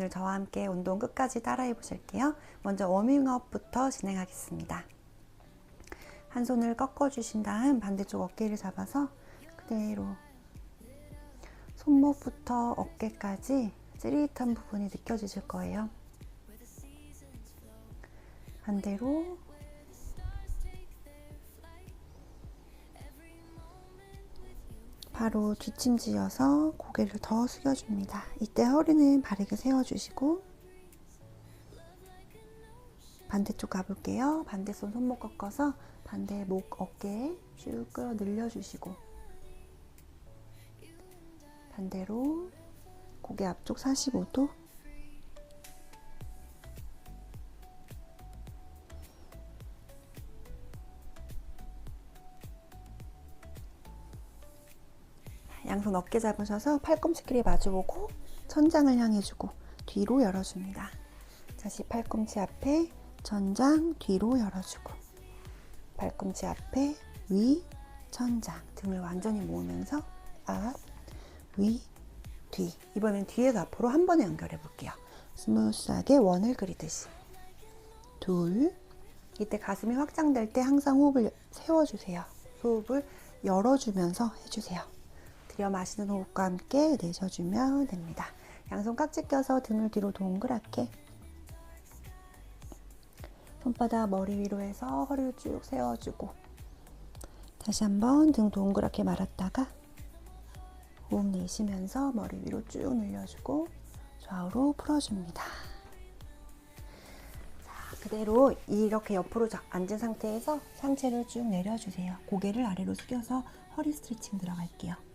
오늘 저와 함께 운동 끝까지 따라해 보실게요. 먼저 워밍업부터 진행하겠습니다. 한 손을 꺾어 주신 다음 반대쪽 어깨를 잡아서 그대로 손목부터 어깨까지 찌릿한 부분이 느껴지실 거예요. 반대로 바로 뒷짐지어서 고개를 더 숙여줍니다. 이때 허리는 바르게 세워주시고 반대쪽 가볼게요. 반대손 손목 꺾어서 반대 목 어깨에 쭉 끌어 늘려주시고 반대로 고개 앞쪽 45도 양손 어깨 잡으셔서 팔꿈치끼리 마주보고 천장을 향해주고 뒤로 열어줍니다. 다시 팔꿈치 앞에 천장 뒤로 열어주고 팔꿈치 앞에 위 천장 등을 완전히 모으면서 앞 위 뒤. 이번엔 뒤에서 앞으로 한 번에 연결해 볼게요. 스무스하게 원을 그리듯이 둘. 이때 가슴이 확장될 때 항상 호흡을 세워주세요. 호흡을 열어주면서 해주세요. 들여 마시는 호흡과 함께 내쉬어주면 됩니다. 양손 깍지 껴서 등을 뒤로 동그랗게 손바닥 머리 위로 해서 허리를 쭉 세워주고 다시 한번 등 동그랗게 말았다가 호흡 내쉬면서 머리 위로 쭉 늘려주고 좌우로 풀어줍니다. 자, 그대로 이렇게 옆으로 앉은 상태에서 상체를 쭉 내려주세요. 고개를 아래로 숙여서 허리 스트레칭 들어갈게요.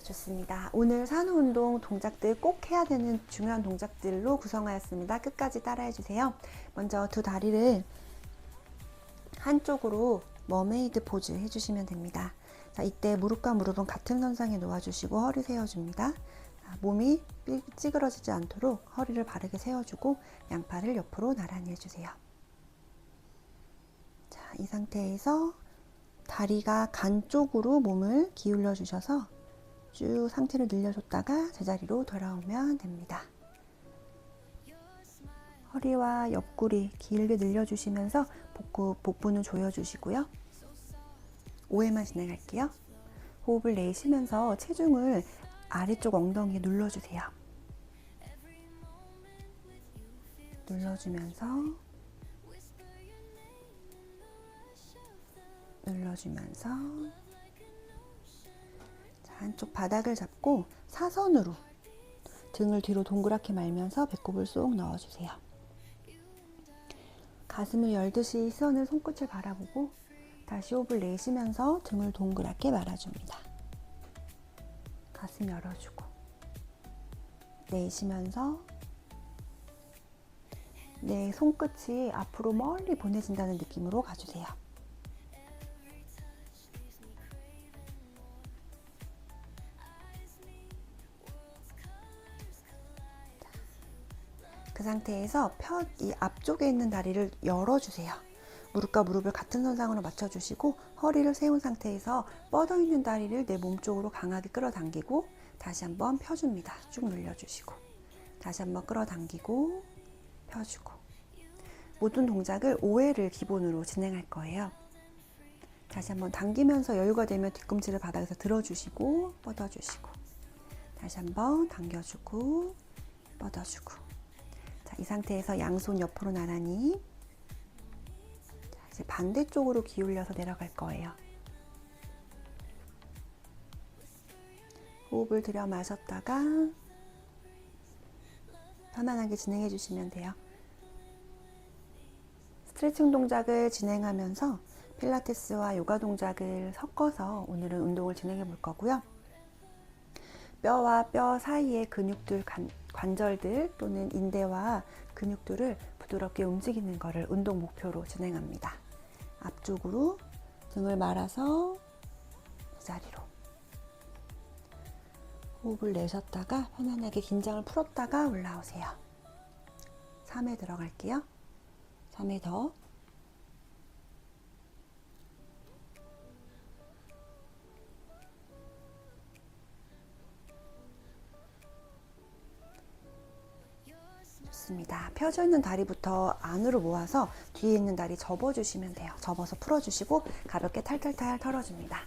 좋습니다. 오늘 산후 운동 동작들 꼭 해야 되는 중요한 동작들로 구성하였습니다. 끝까지 따라해 주세요. 먼저 두 다리를 한쪽으로 머메이드 포즈 해주시면 됩니다. 자, 이때 무릎과 무릎은 같은 선상에 놓아주시고 허리 세워줍니다. 자, 몸이 찌그러지지 않도록 허리를 바르게 세워주고 양팔을 옆으로 나란히 해주세요. 자, 이 상태에서 다리가 간 쪽으로 몸을 기울여 주셔서 쭉 상체를 늘려줬다가 제자리로 돌아오면 됩니다. 허리와 옆구리 길게 늘려주시면서 복부는 조여주시고요. 5회만 진행할게요. 호흡을 내쉬면서 체중을 아래쪽 엉덩이에 눌러주세요. 눌러주면서 한쪽 바닥을 잡고 사선으로 등을 뒤로 동그랗게 말면서 배꼽을 쏙 넣어주세요. 가슴을 열듯이 시선을 손끝을 바라보고 다시 호흡을 내쉬면서 등을 동그랗게 말아줍니다. 가슴 열어주고 내쉬면서 내 손끝이 앞으로 멀리 보내진다는 느낌으로 가주세요. 그 상태에서 이 앞쪽에 있는 다리를 열어주세요. 무릎과 무릎을 같은 선상으로 맞춰주시고 허리를 세운 상태에서 뻗어있는 다리를 내 몸쪽으로 강하게 끌어당기고 다시 한번 펴줍니다. 쭉 늘려주시고 다시 한번 끌어당기고 펴주고 모든 동작을 5회를 기본으로 진행할 거예요. 다시 한번 당기면서 여유가 되면 뒤꿈치를 바닥에서 들어주시고 뻗어주시고 다시 한번 당겨주고 뻗어주고 자, 이 상태에서 양손 옆으로 나란히 자, 이제 반대쪽으로 기울여서 내려갈 거예요. 호흡을 들여 마셨다가 편안하게 진행해 주시면 돼요. 스트레칭 동작을 진행하면서 필라테스와 요가 동작을 섞어서 오늘은 운동을 진행해 볼 거고요. 뼈와 뼈 사이의 근육들, 관절들 또는 인대와 근육들을 부드럽게 움직이는 것을 운동 목표로 진행합니다. 앞쪽으로 등을 말아서 이 자리로 호흡을 내쉬었다가 편안하게 긴장을 풀었다가 올라오세요. 3회 들어갈게요. 3회 더 좋습니다. 펴져 있는 다리부터 안으로 모아서 뒤에 있는 다리 접어주시면 돼요. 접어서 풀어주시고 가볍게 탈탈탈 털어줍니다.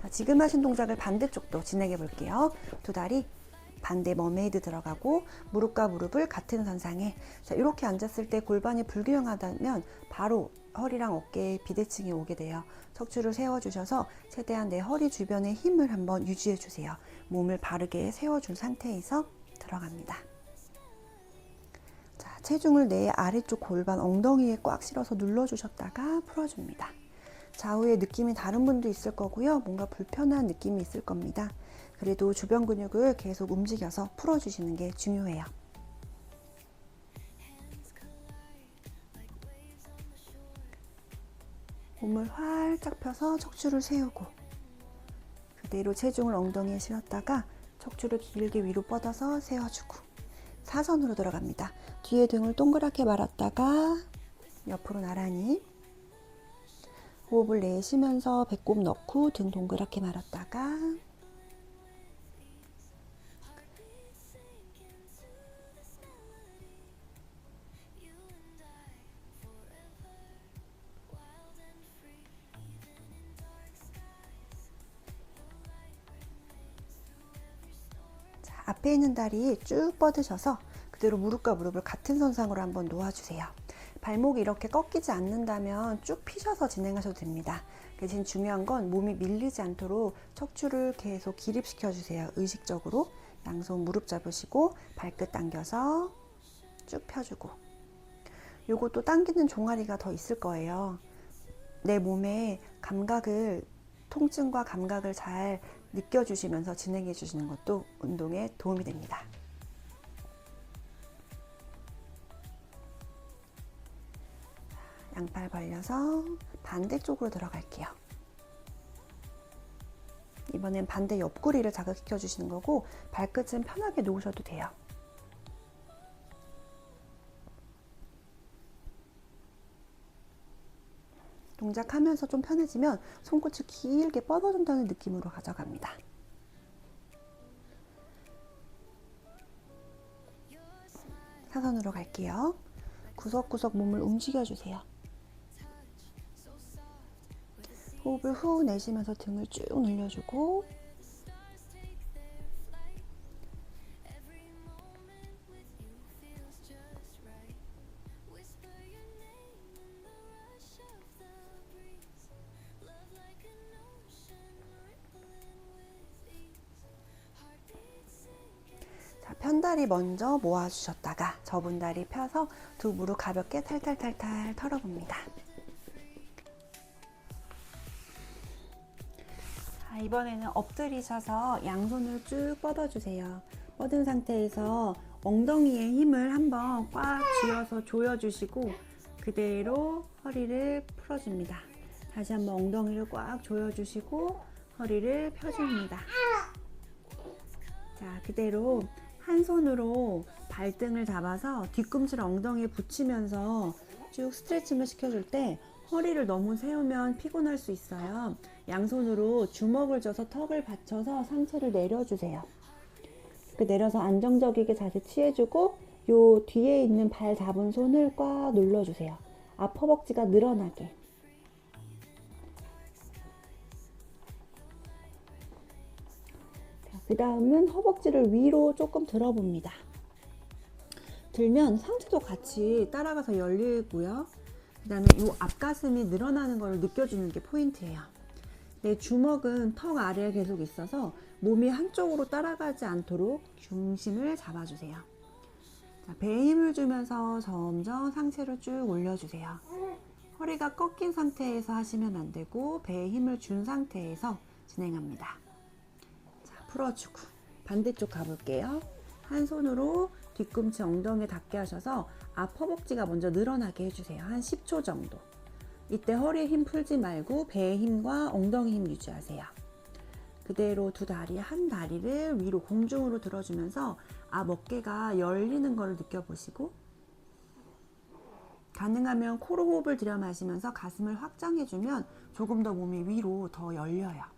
자, 지금 하신 동작을 반대쪽도 진행해 볼게요. 두 다리 반대 머메이드 들어가고 무릎과 무릎을 같은 선상에. 자, 이렇게 앉았을 때 골반이 불균형하다면 바로 허리랑 어깨에 비대칭이 오게 돼요. 척추를 세워주셔서 최대한 내 허리 주변에 힘을 한번 유지해 주세요. 몸을 바르게 세워준 상태에서 들어갑니다. 자, 체중을 내 아래쪽 골반 엉덩이에 꽉 실어서 눌러주셨다가 풀어줍니다. 좌우의 느낌이 다른 분도 있을 거고요. 뭔가 불편한 느낌이 있을 겁니다. 그래도 주변 근육을 계속 움직여서 풀어주시는 게 중요해요. 몸을 활짝 펴서 척추를 세우고 그대로 체중을 엉덩이에 실었다가 척추를 길게 위로 뻗어서 세워주고 사선으로 들어갑니다. 뒤에 등을 동그랗게 말았다가 옆으로 나란히 호흡을 내쉬면서 배꼽 넣고 등 동그랗게 말았다가 앞에 있는 다리 쭉 뻗으셔서 그대로 무릎과 무릎을 같은 선상으로 한번 놓아주세요. 발목이 이렇게 꺾이지 않는다면 쭉 피셔서 진행하셔도 됩니다. 대신 중요한 건 몸이 밀리지 않도록 척추를 계속 기립시켜 주세요. 의식적으로 양손 무릎 잡으시고 발끝 당겨서 쭉 펴주고. 요것도 당기는 종아리가 더 있을 거예요. 내 몸의 감각을, 통증과 감각을 잘 느껴주시면서 진행해 주시는 것도 운동에 도움이 됩니다. 양팔 벌려서 반대쪽으로 들어갈게요. 이번엔 반대 옆구리를 자극시켜 주시는 거고 발끝은 편하게 놓으셔도 돼요. 동작하면서 좀 편해지면 손끝을 길게 뻗어준다는 느낌으로 가져갑니다. 사선으로 갈게요. 구석구석 몸을 움직여주세요. 호흡을 후 내쉬면서 등을 쭉 늘려주고 편다리 먼저 모아주셨다가 접은 다리 펴서 두 무릎 가볍게 탈탈탈탈 털어봅니다. 자, 이번에는 엎드리셔서 양손을 쭉 뻗어주세요. 뻗은 상태에서 엉덩이에 힘을 한번 꽉 쥐어서 조여주시고 그대로 허리를 풀어줍니다. 다시 한번 엉덩이를 꽉 조여주시고 허리를 펴줍니다. 자, 그대로 한 손으로 발등을 잡아서 뒤꿈치를 엉덩이에 붙이면서 쭉 스트레칭을 시켜줄 때 허리를 너무 세우면 피곤할 수 있어요. 양손으로 주먹을 쥐어서 턱을 받쳐서 상체를 내려주세요. 내려서 안정적이게 자세 취해주고 요 뒤에 있는 발 잡은 손을 꽉 눌러주세요. 앞 허벅지가 늘어나게. 그 다음은 허벅지를 위로 조금 들어봅니다. 들면 상체도 같이 따라가서 열리고요. 그 다음에 이 앞가슴이 늘어나는 걸 느껴주는 게 포인트예요. 내 주먹은 턱 아래에 계속 있어서 몸이 한쪽으로 따라가지 않도록 중심을 잡아주세요. 자, 배에 힘을 주면서 점점 상체를 쭉 올려주세요. 허리가 꺾인 상태에서 하시면 안 되고 배에 힘을 준 상태에서 진행합니다. 풀어주고 반대쪽 가볼게요. 한 손으로 뒤꿈치 엉덩이 닿게 하셔서 앞 허벅지가 먼저 늘어나게 해주세요. 한 10초 정도. 이때 허리에 힘 풀지 말고 배의 힘과 엉덩이 힘 유지하세요. 그대로 두 다리, 한 다리를 위로 공중으로 들어주면서 앞 어깨가 열리는 걸 느껴보시고 가능하면 코로 호흡을 들여 마시면서 가슴을 확장해주면 조금 더 몸이 위로 더 열려요.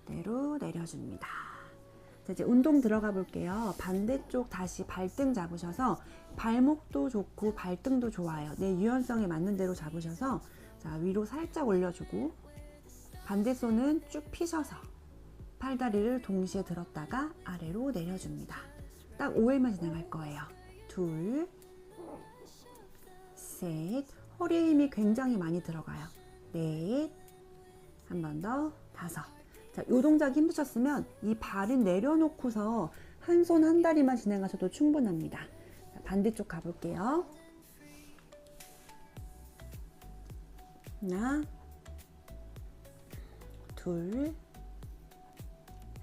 그대로 내려줍니다. 자, 이제 운동 들어가 볼게요. 반대쪽 다시 발등 잡으셔서 발목도 좋고 발등도 좋아요. 내 유연성에 맞는 대로 잡으셔서 자, 위로 살짝 올려주고 반대 손은 쭉 펴셔서 팔다리를 동시에 들었다가 아래로 내려줍니다. 딱 5회만 진행할 거예요. 둘, 셋, 허리에 힘이 굉장히 많이 들어가요. 넷, 한 번 더, 다섯. 자, 요 동작 힘드셨으면 이 발은 내려놓고서 한 손 한 다리만 진행하셔도 충분합니다. 자, 반대쪽 가볼게요. 하나, 둘,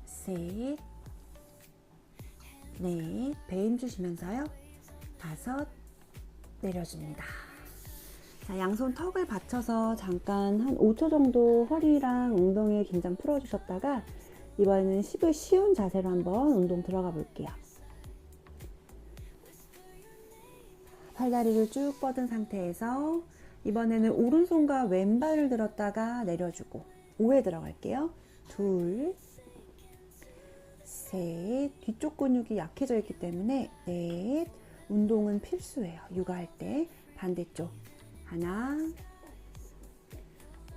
셋, 넷, 배 힘 주시면서요. 다섯, 내려줍니다. 자, 양손 턱을 받쳐서 잠깐 한 5초 정도 허리랑 엉덩이의 긴장 풀어주셨다가 이번에는 쉬운 자세로 한번 운동 들어가 볼게요. 팔다리를 쭉 뻗은 상태에서 이번에는 오른손과 왼발을 들었다가 내려주고 5회 들어갈게요. 둘, 셋, 뒤쪽 근육이 약해져 있기 때문에 넷, 운동은 필수예요. 육아할 때. 반대쪽 하나,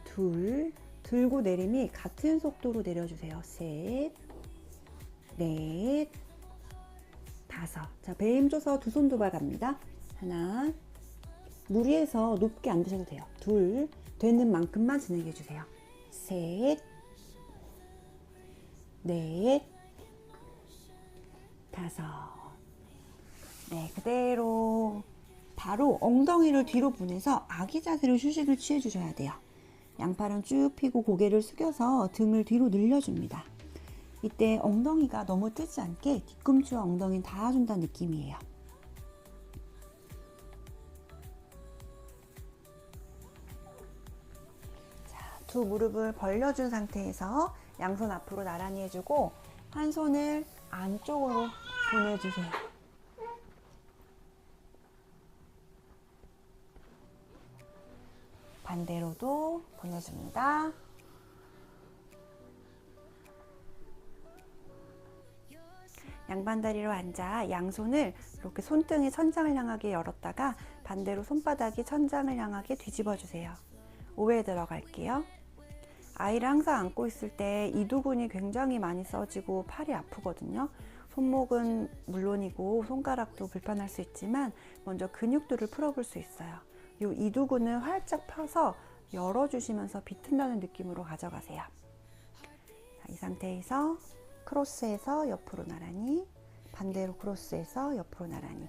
둘, 들고 내림이 같은 속도로 내려주세요. 셋, 넷, 다섯. 자, 배 힘 줘서 두 손 두 발 갑니다. 하나, 무리해서 높게 안 드셔도 돼요. 둘, 되는 만큼만 진행해 주세요. 셋, 넷, 다섯. 네, 그대로 바로 엉덩이를 뒤로 보내서 아기 자세로 휴식을 취해 주셔야 돼요. 양팔은 쭉 펴고 고개를 숙여서 등을 뒤로 늘려줍니다. 이때 엉덩이가 너무 뜨지 않게 뒤꿈치와 엉덩이는 닿아준다는 느낌이에요. 자, 두 무릎을 벌려준 상태에서 양손 앞으로 나란히 해주고 한 손을 안쪽으로 보내주세요. 반대로도 보내줍니다. 양반다리로 앉아 양손을 이렇게 손등이 천장을 향하게 열었다가 반대로 손바닥이 천장을 향하게 뒤집어 주세요. 5회 들어갈게요. 아이를 항상 안고 있을 때 이두근이 굉장히 많이 써지고 팔이 아프거든요. 손목은 물론이고 손가락도 불편할 수 있지만 먼저 근육들을 풀어볼 수 있어요. 이 이두근을 활짝 펴서 열어주시면서 비튼다는 느낌으로 가져가세요. 자, 이 상태에서 크로스해서 옆으로 나란히, 반대로 크로스해서 옆으로 나란히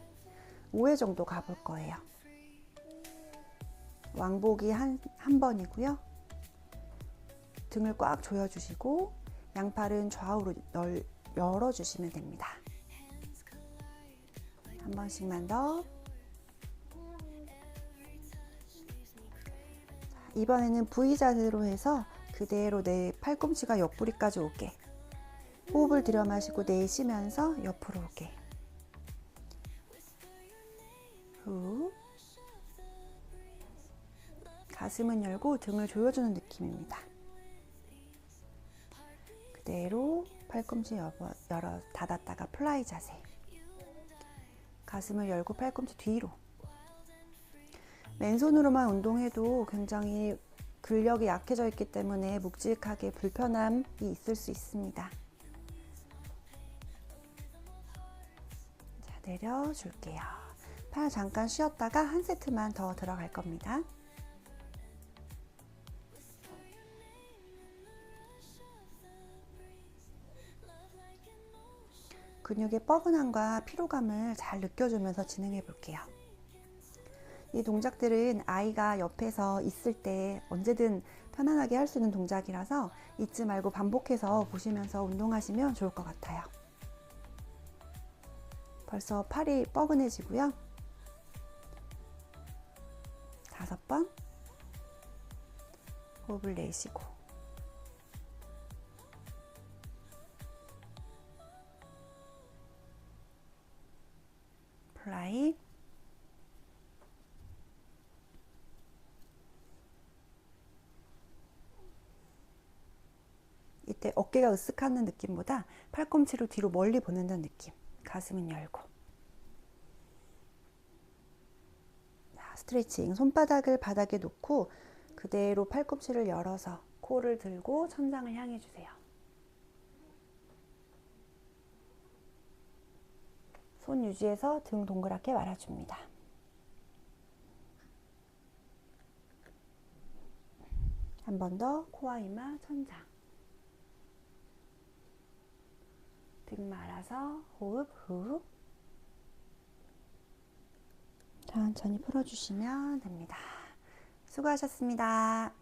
5회 정도 가볼 거예요. 왕복이 한 번이고요. 등을 꽉 조여주시고 양팔은 좌우로 열어주시면 됩니다. 한 번씩만 더. 이번에는 V 자세로 해서 그대로 내 팔꿈치가 옆구리까지 오게. 호흡을 들여 마시고 내쉬면서 옆으로 오게. 후. 가슴은 열고 등을 조여주는 느낌입니다. 그대로 팔꿈치 열어 닫았다가 플라이 자세. 가슴을 열고 팔꿈치 뒤로. 맨손으로만 운동해도 굉장히 근력이 약해져 있기 때문에 묵직하게 불편함이 있을 수 있습니다. 자, 내려줄게요. 팔 잠깐 쉬었다가 한 세트만 더 들어갈 겁니다. 근육의 뻐근함과 피로감을 잘 느껴주면서 진행해 볼게요. 이 동작들은 아이가 옆에서 있을 때 언제든 편안하게 할 수 있는 동작이라서 잊지 말고 반복해서 보시면서 운동하시면 좋을 것 같아요. 벌써 팔이 뻐근해지고요. 5번 호흡을 내쉬고 플라이. 때 어깨가 으쓱하는 느낌보다 팔꿈치를 뒤로 멀리 보낸다는 느낌. 가슴은 열고. 자, 스트레칭. 손바닥을 바닥에 놓고 그대로 팔꿈치를 열어서 코를 들고 천장을 향해 주세요. 손 유지해서 등 동그랗게 말아줍니다. 한 번 더 코와 이마 천장. 등 말아서 호흡 후. 천천히 풀어주시면 됩니다. 수고하셨습니다.